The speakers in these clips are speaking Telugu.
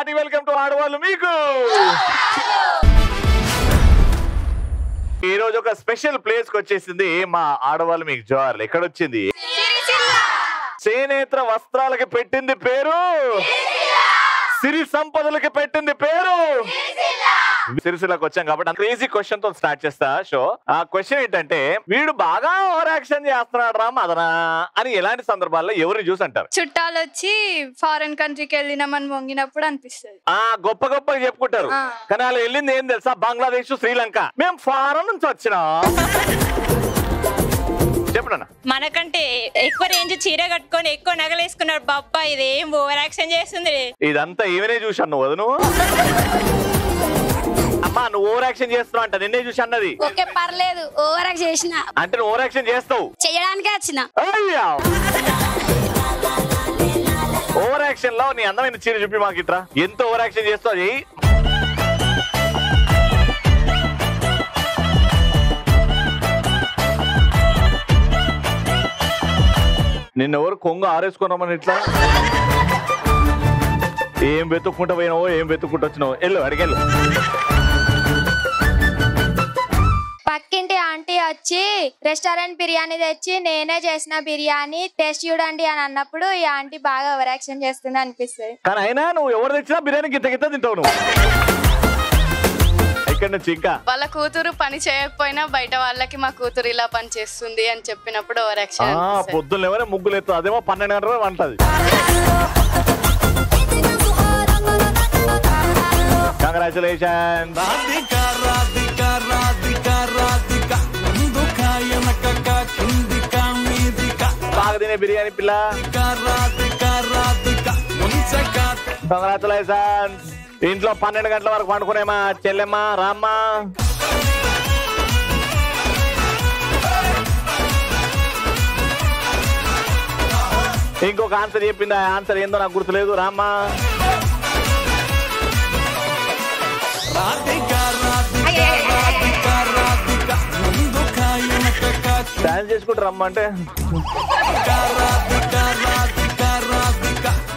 అది వెల్కమ్ టు ఆడవాళ్ళు మీకు. ఈ రోజు ఒక స్పెషల్ ప్లేస్ కి వచ్చేసింది మా ఆడవాళ్ళు మీకు జోహార్లు. ఎక్కడ వచ్చింది? చేనేత్ర వస్త్రాలకి పెట్టింది పేరు, సిరి సంపదలకి పెట్టింది పేరు సిరిసిల్లకు వచ్చాం కాబట్టి క్రేజీ క్వశ్చన్ తో స్టార్ట్ చేస్తా షో. ఆ క్వశ్చన్ ఏంటంటే, వీడు బాగా ఓవర్ యాక్షన్ చేస్తున్నాడు రా మదనా అని ఎలాంటి సందర్భాల్లో ఎవరిని చూసి అంటారు? చుట్టాలు వచ్చి ఫారెన్ కంట్రీకి వెళ్ళినామని మొంగినప్పుడు అనిపిస్తుంది. గొప్ప గొప్పగా చెప్పుకుంటారు, కానీ వాళ్ళు వెళ్ళింది ఏం తెలుసా? బంగ్లాదేశ్, శ్రీలంక. మేము ఫారెన్ నుంచి వచ్చినా. చెప్పనా? మనకంటే ఎక్కువ రేంజ్ చీర కట్టుకొని ఎక్కువ నగలేసుకున్నాడు బాబ్బా. ఇదేం ఓవర్ యాక్షన్ చేస్తుంది. ఇదంతా ఏమనే చూసాను నువ్వు? నువ్వు అమ్మా నువ్వు ఓవర్ యాక్షన్ చేస్తున్నావు అంట, నిన్నే చూసి అన్నది. ఓకే పర్లేదు, ఓవర్ యాక్షన్ చేసిన. అంటే నువ్వు ఓవర్ యాక్షన్ చేస్తావు, చేయడానికే వచ్చిన. ఓవర్ యాక్షన్ లో నీ అందమైన చీర చూపి మాకు ఇట్రా. ఎంత ఓవర్ యాక్షన్ చేస్తావు చెయ్యి. నిన్నెవరు కొంగు ఆరేసుకున్నామని ఇట్లా ఏం వెతుక్కుంటా పోయినావో, ఏం వెతుక్కుంటూ వచ్చినావో. వెళ్ళు అడిగెళ్ళు. పక్కింటి ఆంటీ వచ్చి రెస్టారెంట్ బిర్యానీ తెచ్చి నేనే చేసిన బిర్యానీ టేస్ట్ చూడండి అని అన్నప్పుడు ఈ ఆంటీ బాగా ఓవర్ యాక్షన్ చేస్తుంది అనిపిస్తుంది. కానీ అయినా నువ్వు ఎవరు తెచ్చినా బిర్యానీ గిత్త గిత్త తింటావు నువ్వు. ఇక్కడ నుంచి ఇంకా వాళ్ళ కూతురు పని చేయకపోయినా బయట వాళ్ళకి మా కూతురు ఇలా పని చేస్తుంది అని చెప్పినప్పుడు ఓవర్ యాక్షన్. పొద్దున్న ఎవరైనా ముగ్గులు ఎత్తు, అదేమో 12 గంటల వంటది. కంగ్రాచులేషన్. బాగా తినే బిర్యానీ పిల్ల. కంగ్రాచులేషన్. ఇంట్లో 12 గంటల వరకు పండుకునేమా చెల్లెమ్మా, రామ్మా. ఇంకొక ఆన్సర్ చెప్పింది, ఆ ఆన్సర్ ఏందో నాకు గుర్తులేదు. రామ్మా. డాన్స్ చేసుకుంటూ రమ్మ అంటే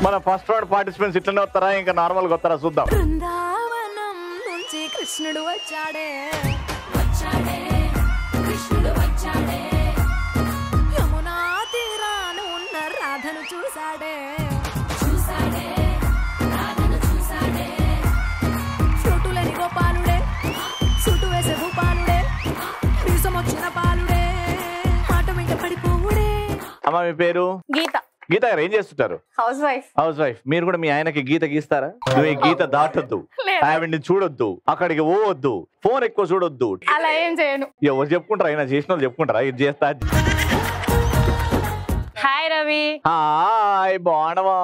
మన ఫస్ట్ రౌండ్ పార్టిసిపెంట్స్ ఇట్లనే వస్తారా, ఇంకా నార్మల్ గా వస్తారా చూద్దాం. బృందావనం నుంచి కృష్ణుడు వచ్చాడే, యమునా తీరాన ఉన్న రాధను చూసాడే, ఫ్రూటులని గోపాలుడే, సుట్టు వేసే భూపాలుడే, మీసం వచ్చిన పాలుడే, మాట వెంట పడిపోవుడే. అమ్మ మీ పేరు? గీత. గీత గారు ఏం చేస్తుంటారు? House wife. House wife. మీరు కూడా మీ ఆయనకి గీత గీస్తారా? నువ్వు ఈ గీత దాటొద్దు, ఆవిడ్ని చూడొద్దు, అక్కడికి పోవద్దు, ఫోన్ ఎక్కువ చూడొద్దు. అలా ఏం చేయను. ఎవరు చెప్పుకుంటారా? అయినా చేసిన వాళ్ళు చెప్పుకుంటారా ఇది చేస్తా? హాయ్ రవి. హాయ్, బాగున్నావా?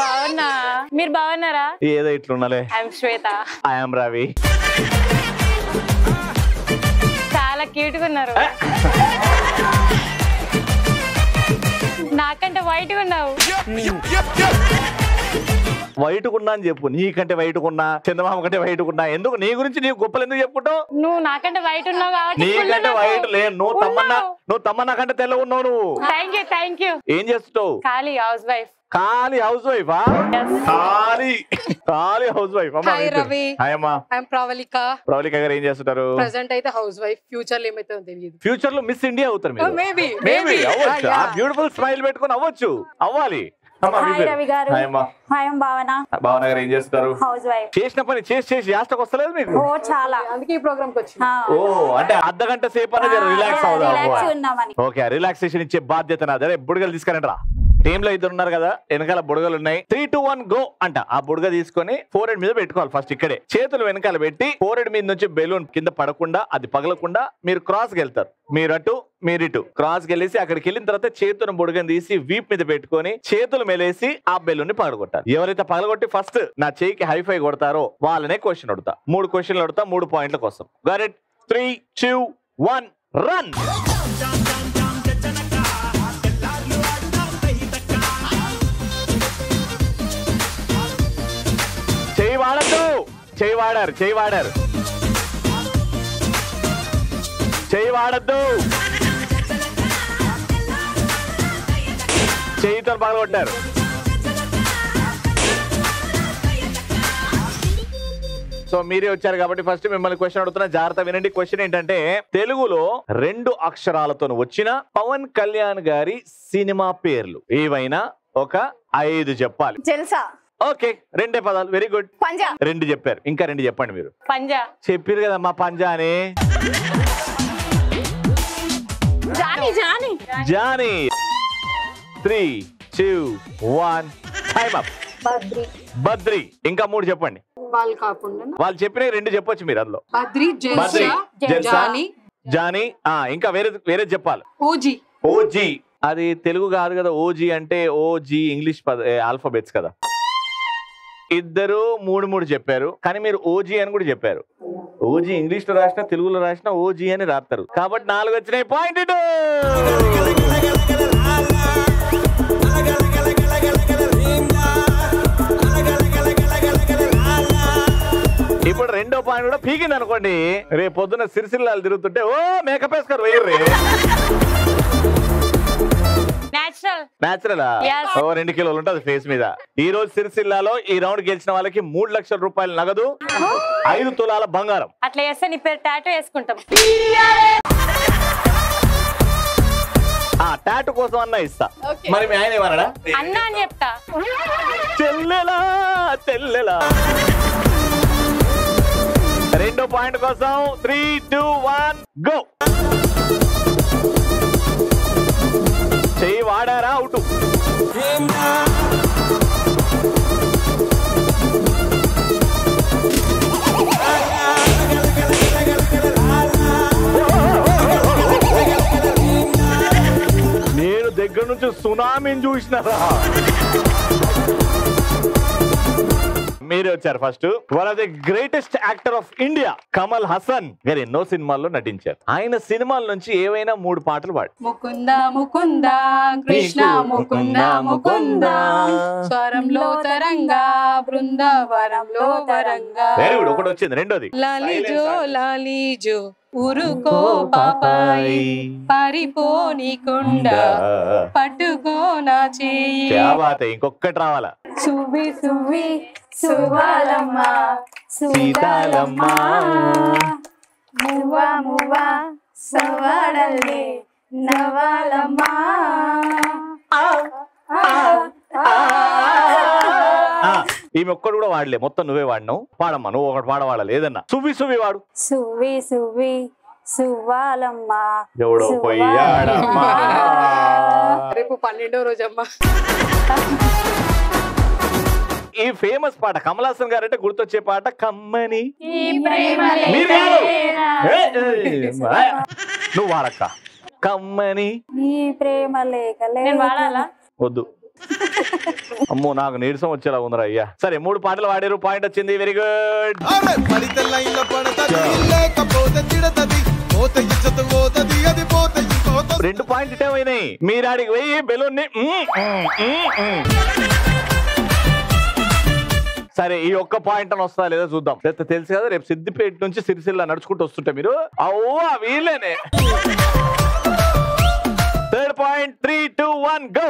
బాగున్నా, మీరు బాగున్నారా? ఏదో ఇట్లున్నాలే. ఐఎమ్ శ్వేత. ఐఎమ్ రవి. చాలా క్యూట్ గా ఉన్నారు. నాకంటే వైట్ గా ఉన్నావు. వైట్ కున్నా అని చెప్పు. నీకంటే వైట్ కున్నా, చందమామ కంటే వైట్ కున్నా. ఎందుకు నీ గురించి నీకు గొప్పలు ఎందుకు చెప్పుకుంటావు? నువ్వు నాకంటే వైట్ ఉన్నావు కాబట్టి. నీకంటే వైట్ లేదు, నువ్వు తమ్మన్నా కంటే తెల్ల ఉన్నావు నువ్వు. Thank you. ఏం చేస్తావు? ఖాళీ హౌస్ వైఫ్. ఖాళీ హౌస్ వైఫా? ఖాళీ హౌస్ వైఫ్. ప్రవళిక. ప్రవళిక గారు ఏం చేస్తుంటారు? ప్రెసెంట్ అయితే హౌస్ వైఫ్. ఫ్యూచర్ లో ఏమైతే తెలియదు. ఫ్యూచర్ లో మిస్ ఇండియా అవుతారు మీరు. మేబీ అవ్వచ్చు. ఆ బ్యూటిఫుల్ స్మైల్ పెట్టుకుని అవ్వచ్చు, అవ్వాలి. భావన గారు ఏం చేస్తారు? చేసిన పని చేసి యాస్టకు వస్తలేదు మీకు? చాలా, అందుకే ఈ ప్రోగ్రామ్ కి వచ్చి. అంటే అర్ధగంట సేపు అనేది రిలాక్స్ అవుదాం. ఓకే, రిలాక్సేషన్ ఇచ్చే బాధ్యత నాదే. బుడగలు తీసుకురండి రా. టీమ్ లో 2 ఉన్నారు కదా, వెనకాల బుడగలు ఉన్నాయి. 3, 2, 1 గో అంట. ఆ బుడగ తీసుకొని ఫోరెడ్ మీద పెట్టుకోవాలి. ఫస్ట్ ఇక్కడే చేతులు వెనకాల పెట్టి ఫోరెడ్ మీద నుంచి బెలూన్ కింద పడకుండా, అది పగలకుండా మీరు క్రాస్ కి వెళ్తారు. మీరు అటు, మీరు ఇటు క్రాస్ కి వెళ్ళేసి అక్కడికి వెళ్ళిన తర్వాత చేతులను బుడగని తీసి వీప్ మీద పెట్టుకొని చేతులు మెలేసి ఆ బెలూన్ ని పగలగొట్టాలి. ఎవరైతే పగలగొట్టి ఫస్ట్ నా చేయికి హైఫై కొడతారో వాళ్ళనే క్వశ్చన్ అడుగుతా. 3 క్వశ్చన్లు అడుగుతా, 3 పాయింట్ల కోసం. Got it? 3, 2, 1 రన్. చేయి వాడద్దు. చేయితో పగలగొట్టారు. సో మీరే వచ్చారు కాబట్టి ఫస్ట్ మిమ్మల్ని క్వశ్చన్ అడుగుతున్నా, జాగ్రత్త వినండి. క్వశ్చన్ ఏంటంటే తెలుగులో 2 అక్షరాలతో వచ్చిన పవన్ కళ్యాణ్ గారి సినిమా పేర్లు ఏవైనా ఒక 5 చెప్పాలి. జల్సా. ఓకే, 2 పదాలు. Very good. పంజా. 2 చెప్పారు, ఇంకా 2 చెప్పండి మీరు. పంజా. చెప్పారు కదమ్మా పంజా అని. జానీ. 3, 2, 1 time up. బద్రి. ఇంకా 3 చెప్పండి. వాళ్ళు చెప్పిన 2 చెప్పొచ్చు మీరు అందులో. బద్రి, జల్సా, జానీ. ఇంకా వేరే చెప్పాలి. ఓజీ. అది తెలుగు కాదు కదా. ఓజీ అంటే ఓజీ ఇంగ్లీష్ ఆల్ఫాబెట్స్ కదా. 2 3 చెప్పారు, కానీ మీరు ఓజీ అని కూడా చెప్పారు. ఓజీ ఇంగ్లీష్ లో రాసినా తెలుగులో రాసినా ఓజీ అని రాస్తారు కాబట్టి 4 వచ్చినాయి. పాయింట్. ఇప్పుడు 2వ పాయింట్ కూడా పీకింది అనుకోండి. రేపు పొద్దున్న సిరిసిల్లాలు తిరుగుతుంటే ఓ మేకప్ వేసుకోరు వేయర్రే. నేచురల్. 2 కిలోలు ఉంటుంది ఫేస్ మీద. ఈ రోజు సిరిసిల్లాలో ఈ రౌండ్ గెలిచిన వాళ్ళకి 3 లక్షల రూపాయలు నగదు, 5 తులాల బంగారం. అట్లా చేస్తే నీ పేరు టాటూ వేసుకుంటాం. టాటూ కోసం అన్న ఇస్తా. మరి మీ ఆయన ఏమన్నాడా? అన్నా అని చెప్తా. చెల్లెలా. 2వ పాయింట్ కోసం 3, 2, 1 గో. చెయ్యి వాడారా అవుట్. నేను దగ్గర నుంచి సునామీని చూసినారా. మీరే వచ్చారు first. One of the greatest actor of India Kamal Haasan గారు ఎన్నో సినిమాల్లో నటించారు. ఆయన సినిమాల నుంచి ఏవైనా 3 పాటలు పాడు. ముకుంద ముకుంద కృష్ణ ముకుంద ముకుంద స్వరంలో తరంగా బృందావనంలో తరంగా. Very good. ఒకటి వచ్చింది. 2వది లాలీజో ఉరుకో పాపాయి పారిపోని కొండ పట్టుకో నా చేయి. ఇంకొకటి రావాలా. సువి సువి సువాలమ్మ సీతాలమ్మ మువ్వ మువ్వ సవాడల్లే నవాలమ్మ. ఈమె ఒక్కడు కూడా వాడలే, మొత్తం నువ్వే వాడినావు. పాడమ్మా, నువ్వు ఒకటి పాడవాడా లేదన్నా. సువ్వి సువ్వి వాడు. సువి సువి సువాలమ్మ ఎవడో పోయాడమ్మా. రేపు 12వ రోజమ్మా. ఈ ఫేమస్ పాట కమల్ హాసన్ గారు అంటే గుర్తొచ్చే పాట కమ్మని. నువ్వు వాడక్క. కమ్మని ఈ ప్రేమ లేక వద్దు. అమ్మో, నాకు నీరసం వచ్చేలా ఉందిరా అయ్యా. సరే 3 పాటలు వాడారు, పాయింట్ వచ్చింది. Very good. 2 పాయింట్ ఇటే పోయినాయి. మీరు ఆడికి పోయి బెలూన్. సరే, ఈ ఒక్క పాయింట్ అని వస్తా లేదా చూద్దాం. తెలుసు కదా, రేపు సిద్దిపేట నుంచి సిరిసిల్ల నడుచుకుంటూ వస్తుంటే మీరు వీళ్ళేనే. 3rd point. 3, 2, 1 గో.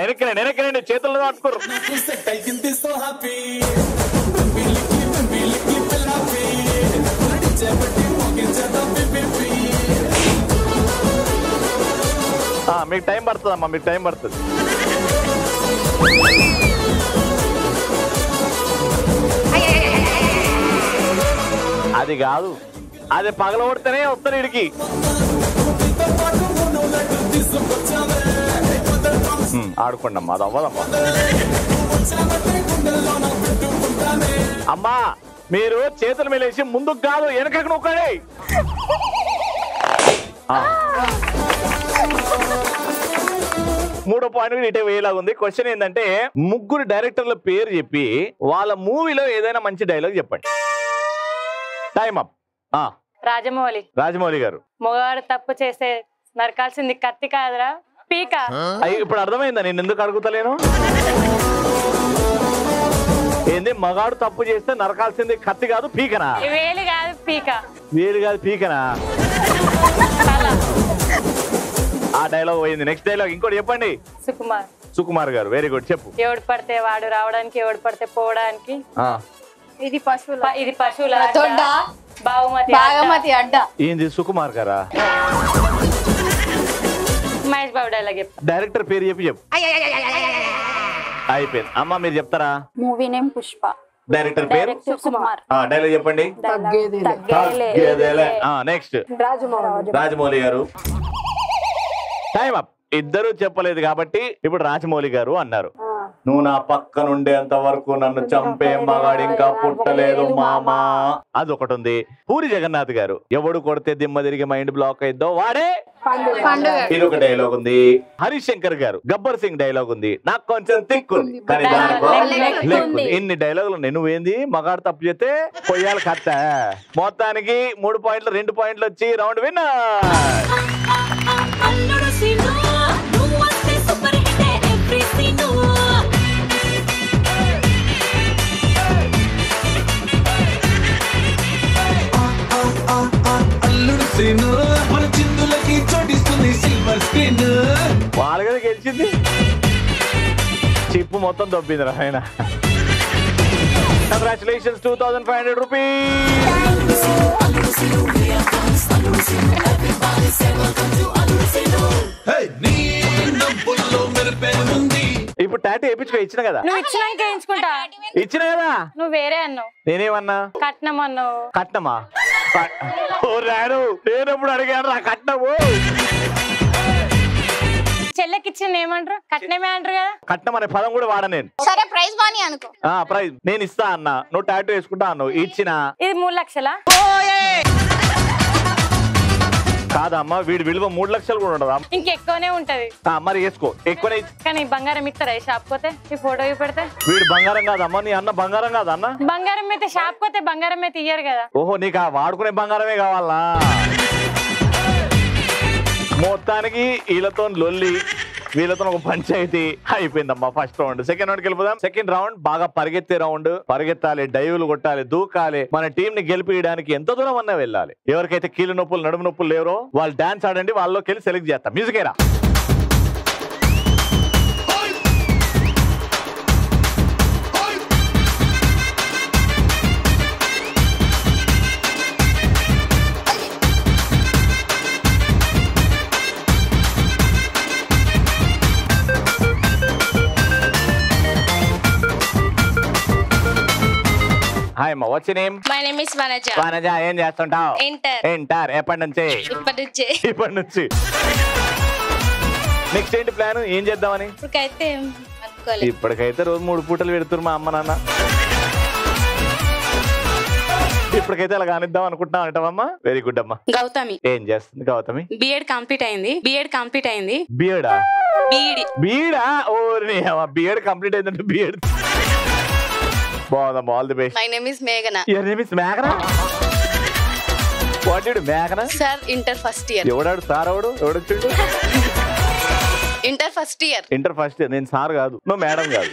వెనక్కిరండి, చేతుల్లో పట్టుకోరు. మీకు టైం పడుతుందమ్మా, మీకు టైం పడుతుంది. అది కాదు, అది పగలగొడితేనే వస్తారు ఇడికి. ఆడుకోండి అమ్మా, అది అవ్వదమ్మా. అమ్మా, మీరు చేతులు మేలేసి ముందుకు కాదు వెనకకు నొక్కండి. 3వ పాయింట్ ఇటే వేయలాగా ఉంది. క్వశ్చన్ ఏంటంటే 3 డైరెక్టర్ల పేరు చెప్పి వాళ్ళ మూవీలో ఏదైనా మంచి డైలాగ్ చెప్పండి. Time up. రాజమౌళి గారు. మొగాడు తప్పు చేస్తే నరకాల్సింది కత్తి కాదురా పీక. ఇప్పుడు అర్థమైందా నేను ఎందుకు అడుగుతలేను? ఏంది, మగాడు తప్పు చేస్తే నరకాల్సింది కత్తి కాదు పీకనా? వేలు కాదు పీక. వేలు కాదు పీకనా? ఆ డైలాగ్ పోయింది. నెక్స్ట్ డైలాగ్ ఇంకోటి చెప్పండి. సుకుమార్ గారు. వెరీ గుడ్, చెప్పు. ఎవడు పడితే వాడు రావడానికి, ఎవడు పడితే పోవడానికి ఇది పశువుల ఇది పశువుల దొడ్డ బాగమతి అడ్డ. ఏంది సుకుమార్ గారా? మహేష్ బాబు డైలాగ్ చెప్పు. డైరెక్టర్ పేరు చెప్పు. అయిపోయింది. అమ్మ మీరు చెప్తారా? Movie name Pushpa. డైరెక్టర్ పేరు సుకుమార్. డైలాగ్ చెప్పండి. నెక్స్ట్ రాజమౌళి గారు. Time up. ఇద్దరు చెప్పలేదు కాబట్టి ఇప్పుడు రాజమౌళి గారు అన్నారు. నువ్వు నా పక్కన ఉండేంత వరకు నన్ను చంపే మగాడు ఇంకా పుట్టలేదు మామా. అదొకటి ఉంది. పూరి జగన్నాథ్ గారు. ఎవడు కొడితే దిమ్మ తిరిగి మైండ్ బ్లాక్ అయిద్దో వాడే ఇది ఒక డైలాగ్ ఉంది. హరీష్ శంకర్ గారు గబ్బర్ సింగ్ డైలాగ్ ఉంది. నాకు కొంచెం థిక్ ఉంది కానీ దానికో లెక్ ఉంది. ఇన్ని డైలాగులు ఉన్నాయి. నువ్వేంది మగాడు తప్పు చేస్తే కొయ్యాలి కత్త. మొత్తానికి 3 పాయింట్లు 2 పాయింట్లు వచ్చి రౌండ్ విన్నర్. వాళ్ళగా గెలిచింది. చిప్పు మొత్తం దొబ్బింది రా ఆయన. Congratulations 2500 rupees. ఇప్పుడు టాటూ వేయించుకో. ఇచ్చిన కదా. నువ్వు ఇచ్చినాక వేయించుకుంటా. ఇచ్చిన కదా. నువ్వు వేరే అన్నావు. నేనేమన్నా? కట్నం అన్నావు. కట్నమా? ఓ రాడు. నేనెప్పుడు అడిగాను రా కట్నము? చెల్లెకి ఇచ్చిన ఏమంటారు? కట్నమే అంటారు కదా. కట్నం అనే పదం కూడా వాడ నేను. సరే ప్రైజ్ బాని అనుకో. ప్రైజ్ నేను ఇస్తా అన్న. నువ్వు టాటూ వేసుకుంటా అన్నావు. ఇచ్చిన. ఇది 3 లక్షలా? కాదమ్మా వీడి విలువ 3 లక్షలు కూడా ఉండదా? ఇంకెక్కువనే ఉంటది. మరి వేసుకో. ఎక్కువనే. కానీ బంగారం ఇస్తారా షాప్ పోతే? ఈ ఫోటో పెడితే వీడు బంగారం కాదమ్మా. నీ అన్న బంగారం కాదన్న. బంగారం అయితే షాప్ పోతే బంగారం అయితే ఇయ్యరు కదా. ఓహో నీకు ఆ వాడుకునే బంగారమే కావాలా? మొత్తానికి వీళ్ళతో లొల్లి, వీళ్ళతో ఒక పంచాయతీ అయిపోయిందమ్మా. First round. సెకండ్ రౌండ్కి వెళ్ళిపోదాం. సెకండ్ రౌండ్ బాగా పరిగెత్తే రౌండ్. పరిగెత్తాలి, డైవ్లు కొట్టాలి, దూకాలి. మన టీం ని గెలిపియడానికి ఎంత దూరం అన్నా వెళ్ళాలి. ఎవరికైతే కీలు నొప్పులు నడుము నొప్పులు లేవరో వాళ్ళు డాన్స్ ఆడండి. వాళ్ళలోకి వెళ్ళి సెలెక్ట్ చేస్తాం. మ్యూజిక్ ఏరా. హాయ్ అమ్మా. What's your name? My name is Vanaja. Vanaja ఏం చేస్తుంటావు? ఇంటర్. ఎప్పటి నుంచి? ఇప్పటి నుంచి. నెక్స్ట్ ఏంటి ప్లాన్? ఏం చేద్దామని? ఇప్పటికైతే రోజు 3 పూటలు పెడుతున్నారు మా అమ్మ నాన్న. ఇప్పటికైతే అలా కానిద్దాం అనుకుంటున్నాం అంటావమ్మా? వెరీ గుడ్ అమ్మా. గౌతమి ఏం చేస్తుంది గౌతమి? బిఎడ్ కంప్లీట్ అయింది. బిఎడా? బీఈడా? ఓరి బిఎడ్ కంప్లీట్ అయిందంటే బిఎడ్. బాగుందమ్మా. All the best. My name is మేఘన. యువర్ నేమ్ ఇస్ మేఘన. వాట్ డిడ్ మేఘన? Sir inter first year. ఎవడాడు సార్? ఎవడొచ్చిండు? Inter first year. నేను సార్ కాదు, నువ్వు మేడం కాదు.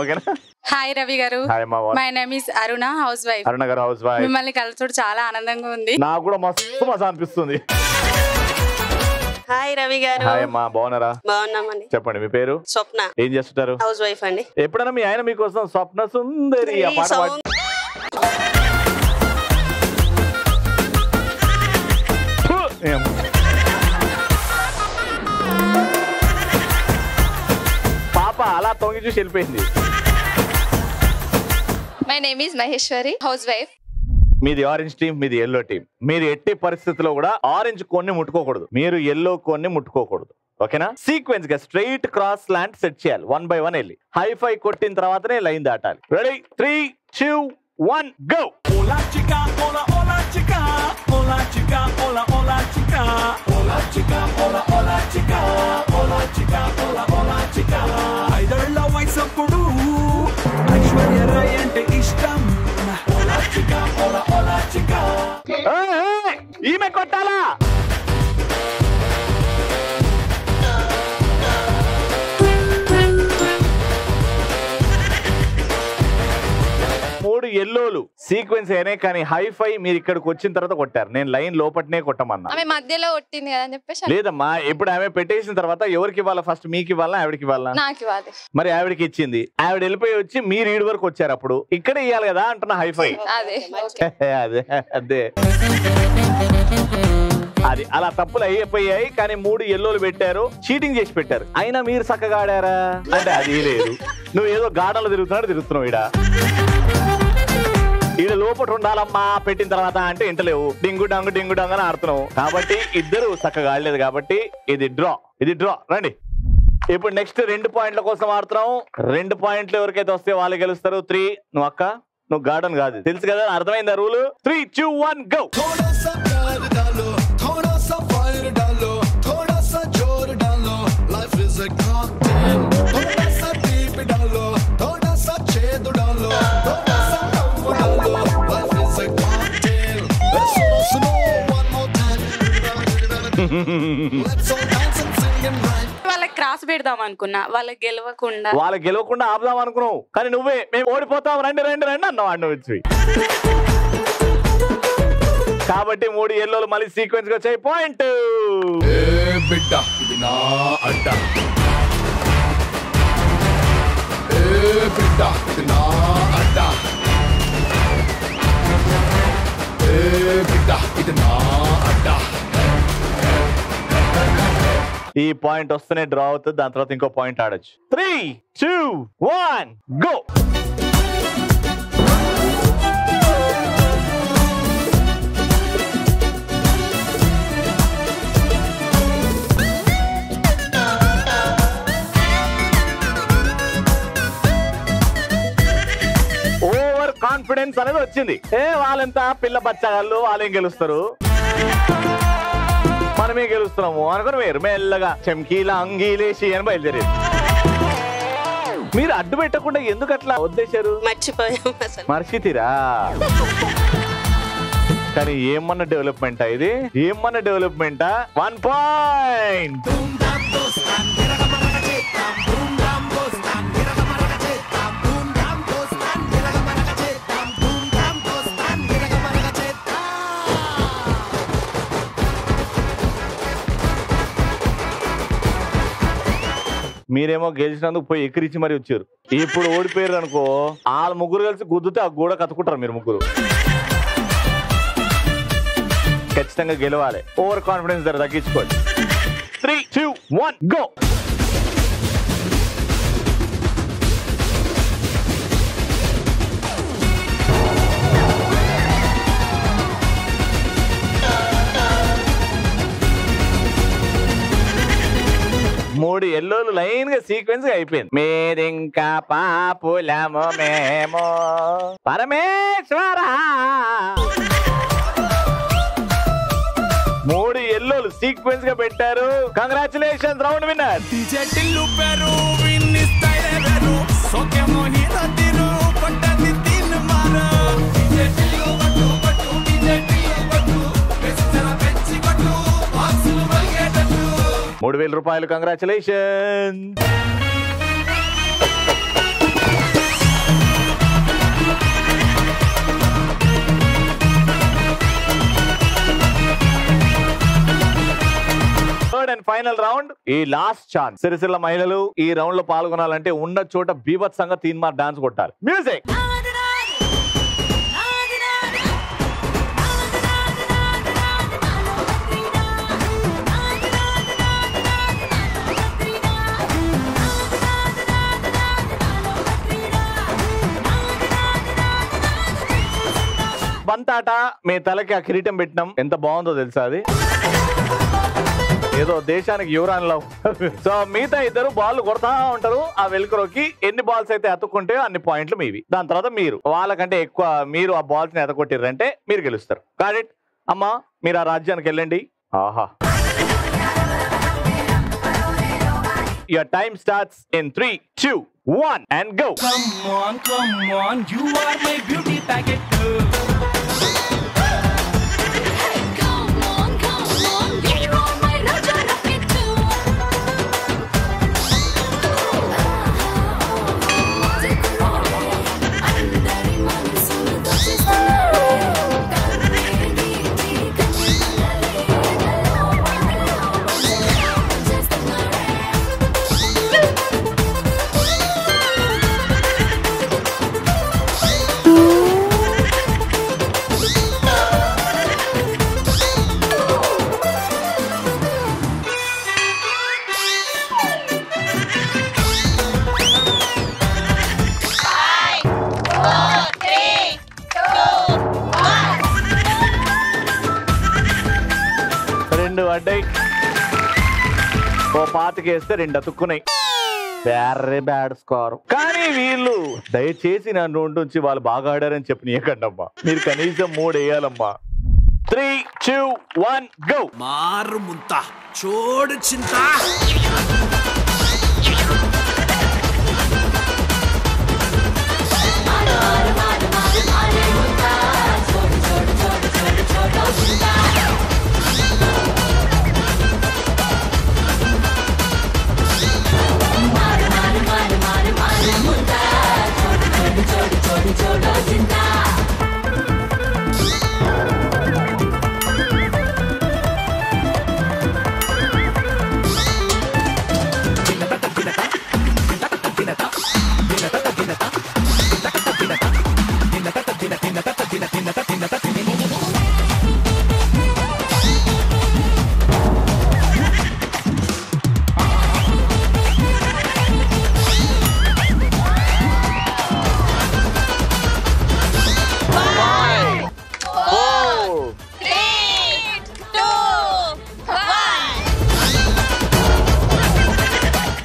ఓకేనా? హాయ్ రవి గారు. హాయ్ అమ్మా. My name is Aruna, housewife. Aruna గారు హౌస్ వైఫ్. మిమ్మల్ని కలిసి చాలా ఆనందంగా ఉంది. నాకు కూడా మస్తు మజా అనిపిస్తుంది. హాయ్ రవి గారు. హాయ్ అమ్మా. బాగున్నారా? బాగున్నామండి. చెప్పండి మీ పేరు? స్వప్న. ఏం చేస్తుంటారు? హౌస్ వైఫ్ అండి. ఎప్పుడైనా మీ ఆయన మీకోసం స్వప్న సుందరి ఆ పాట పాడి పాప అలా తొంగి చూసి వెళ్ళిపోయింది. My name is Maheshwari, house wife. మీది ఆరెంజ్ టీం, మీది ఎల్లో టీం. మీరు ఎట్టి పరిస్థితుల్లో కూడా ఆరెంజ్ కోన్ని ముట్టుకోకూడదు, మీరు ఎల్లో కోన్ని ముట్టుకోకూడదు. ఓకేనా? సీక్వెన్స్ గా స్ట్రైట్ క్రాస్ లాంటి సెట్ చేయాలి. 1 by 1 వెళ్ళి హైఫై కొట్టిన తర్వాతనే లైన్ దాటాలి. Ready? 3, 2, 1 go. Hola chica, hola hola chica, hola chica, hola hola chica, hola chica, hola hola chica, hola chica, hola hola chica. ఐదళ్ళ వయసప్పుడు ఐశ్వర్య రాయ్ అంటే ఇష్టం. Hola chica, hola hola chica. ఈమె కొట్టాలా? మూడు ఎల్లోలు సీక్వెన్స్ అయినాయి కానీ హైఫై మీరు ఇక్కడికి వచ్చిన తర్వాత కొట్టారు. నేను లైన్ లోపట్నే కొట్టమన్నా. ఆమె మధ్యలో కొట్టింది కదా అని చెప్పేసి లేదమ్మా, ఇప్పుడు ఆమె పెట్టేసిన తర్వాత ఎవరికి ఇవ్వాలా? ఫస్ట్ మీకు ఇవ్వాలా ఆవిడకి ఇవ్వాలా? నాకు ఇవ్వాలి. మరి ఆవిడకి ఇచ్చింది, ఆవిడ వెళ్ళిపోయి వచ్చి మీరు ఈడు వరకు వచ్చారు, అప్పుడు ఇక్కడ ఇవ్వాలి కదా అంటున్నా హైఫై. అదే అదే అదే అది అలా తప్పులు అయిపోయాయి. కానీ 3 ఎల్లోలు పెట్టారు, చీటింగ్ చేసి పెట్టారు. అయినా మీరు చక్కగా ఆడారా అంటే అది లేదు. నువ్వు ఏదో గార్డెన్లో తిరుగుతున్నావు. ఈడ లోపల ఉండాలమ్మా పెట్టిన తర్వాత అంటే ఇంటలేవు, డింగు డంగు డింగు డంగు అని ఆడుతున్నావు. కాబట్టి ఇద్దరు చక్కగా ఆడలేదు కాబట్టి ఇది డ్రా. రండి ఇప్పుడు నెక్స్ట్ 2 పాయింట్ల కోసం ఆడుతున్నాం. 2 పాయింట్లు ఎవరికైతే వస్తే వాళ్ళు గెలుస్తారు. 3 నువ్వు అక్క, నువ్వు గార్డెన్ కాదు, తెలుసు కదా, అర్థమైందా రూల్? 3, 2, 1 గో. వాళ్ళకి క్రాస్ పెడదాం అనుకున్నా, వాళ్ళకి గెలవకుండా ఆపుదాం అనుకున్నావు. కానీ నువ్వే మేము ఓడిపోతాం రండి అన్నావు అన్న వచ్చి. కాబట్టి 3 ఎల్లోలు మళ్ళీ సీక్వెన్స్ గా వచ్చాయి. పాయింట్. బిడ్డ ఇది నా అడ్డ, బిడ్డ ఇది నా అడ్డ, బిడ్డ ఇది నా అడ్డ. ఈ పాయింట్ వస్తేనే డ్రా అవుతుంది, దాని తర్వాత ఇంకో పాయింట్ ఆడొచ్చు. 3, 2, 1 గో. ఓవర్ కాన్ఫిడెన్స్ అనేది వచ్చింది. వాళ్ళంతా పిల్ల బచ్చగాళ్ళు, వాళ్ళేం గెలుస్తారు, మనమే గెలుస్తున్నాము అనుకుని మీరు మెల్లగా చెంకీలా అంగీలేసి అని బయలుదేరారు. మీరు అడ్డు పెట్టకుండా ఎందుకు అట్లా వద్దేశారు? మర్చితీరా. కానీ ఏమన్నా డెవలప్మెంటా ఇది? ఏమన్నా డెవలప్మెంటా? 1 పాయింట్. మీరేమో గెలిచినందుకు పోయి ఎక్కిరించి మరి వచ్చారు. ఇప్పుడు ఓడిపోయారు అనుకో, వాళ్ళ ముగ్గురు కలిసి గుద్దుతే ఆ గోడ కత్తుకుంటారు మీరు ముగ్గురు. ఖచ్చితంగా గెలవాలి. ఓవర్ కాన్ఫిడెన్స్ ధర తగ్గించుకోండి. 3, 2, 1 గో. మూడు ఎల్లోలు లైన్ గా సీక్వెన్స్ గా అయిపోయింది. మీరింకా పాపులము మేము పరమేశ్వర. 3 ఎల్లోలు సీక్వెన్స్ గా పెట్టారు. Congratulations, round winner. ₹3,000. Congratulation. Third and final round. ఈ లాస్ట్ ఛాన్స్. సిరిసిల్ల మహిళలు ఈ రౌండ్ లో పాల్గొనాలంటే ఉన్న చోట బీభత్సంగా తీన్మార్ డాన్స్ కొట్టాలి. మ్యూజిక్. బంతాట మీ తలకి ఆ కిరీటం పెట్టినాం. ఎంత బాగుందో తెలుసా అది? ఏదో దేశానికి యువరాణిలో. సో మిగతా ఇద్దరు బాల్ కొడతా ఉంటారు. ఆ వెల్క్రోకి ఎన్ని బాల్స్ అయితే అతుక్కుంటే అన్ని పాయింట్లు మీవి. దాని తర్వాత మీరు వాళ్ళకంటే ఎక్కువ మీరు ఆ బాల్స్ ని ఎతకొట్టిర్రంటే మీరు గెలుస్తారు. కాడిట్ అమ్మా, మీరు ఆ రాజ్యానికి వెళ్ళండి. ఆహా. Your time starts in 3, 2, 1 and go. Come on, you are my beauty packet girl. రెండు పడ్డాయి. ఓ పాతికేస్తే రెండు అతుక్కున్నాయి. Very bad score. కానీ వీళ్ళు దయచేసి నా నోటి నుంచి వాళ్ళు బాగా ఆడారని చెప్పి నీకండమ్మా. మీరు కనీసం 3 వేయాలమ్మా. 3, 2, 1 గో. మారు ముంత చోడు చింత.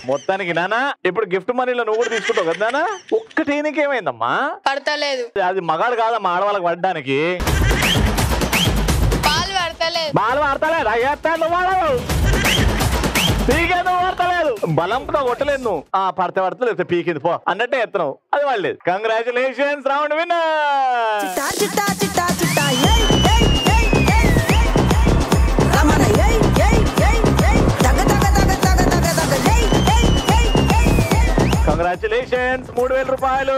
మొత్తానికి నానా ఇప్పుడు గిఫ్ట్ మనీలో నువ్వు కూడా తీసుకుంటావు కదా నానా. ఒక్కటి ఏమైందమ్మా? పడతలేదు. అది మగాడు కాదమ్మా, ఆడవాళ్ళకి పడ్డానికి. పాలు పడతలేదు. బాలు వాడతలేదు. అయ్యేస్తాను వాడవు, పీకేందుకు వాడతలేదు. బలంతో కొట్టలేదు నువ్వు. పడితే పడతలేదు, పీకింది పో అన్నట్టే ఎత్తను. అది వాడలేదు. Congratulations, round winner. కంగ్రాచులేషన్స్, 3000 రూపాయలు.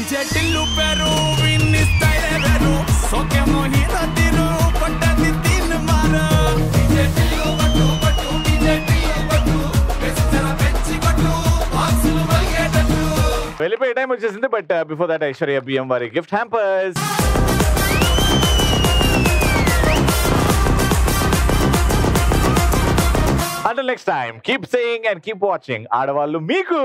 చెట్టిల్లు పెరు విన్నిస్తాయి వెరు సోకేమో హీరో తిరు పట్టది తిన్ మారు. చెట్టిల్లు పట్టు పట్టు చెట్టిల్లు పట్టు వెచ్చన పెంచి పట్టు బాక్సులు మల్గేటట్టు. వెళ్ళిపోయే టైం వచ్చేసింది. బట్ బిఫోర్ దట్ ఐశ్వర్య బియ్యం వారి gift hampers. Until next time, keep saying and keep watching. ఆడవాళ్ళు మీకు.